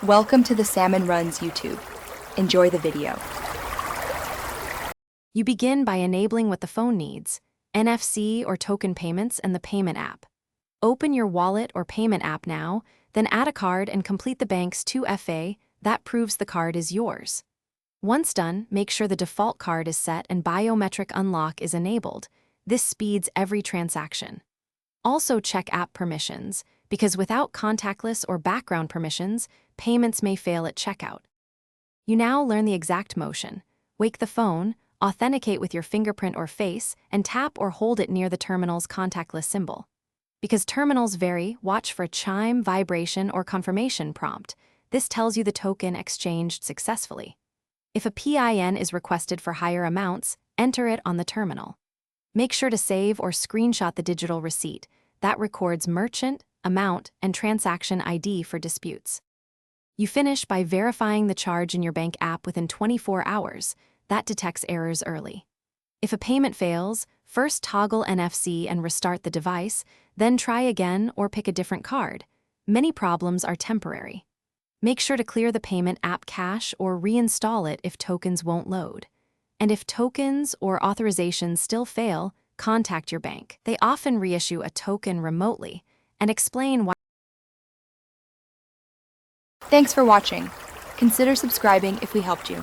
Welcome to the Salmon Runs YouTube. Enjoy the video. You begin by enabling what the phone needs: NFC or token payments and the payment app. Open your wallet or payment app now, then add a card and complete the bank's 2FA. That proves the card is yours. Once done, make sure the default card is set and biometric unlock is enabled. This speeds every transaction. Also check app permissions, because without contactless or background permissions, payments may fail at checkout. You now learn the exact motion. Wake the phone, authenticate with your fingerprint or face, and tap or hold it near the terminal's contactless symbol. Because terminals vary, watch for a chime, vibration, or confirmation prompt. This tells you the token exchanged successfully. If a PIN is requested for higher amounts, enter it on the terminal. Make sure to save or screenshot the digital receipt. That records merchant, amount, and transaction ID for disputes. You finish by verifying the charge in your bank app within 24 hours. That detects errors early. If a payment fails, first toggle NFC and restart the device, then try again or pick a different card. Many problems are temporary. Make sure to clear the payment app cache or reinstall it if tokens won't load. And if tokens or authorizations still fail, contact your bank. They often reissue a token remotely and explain why. Thanks for watching. Consider subscribing if we helped you.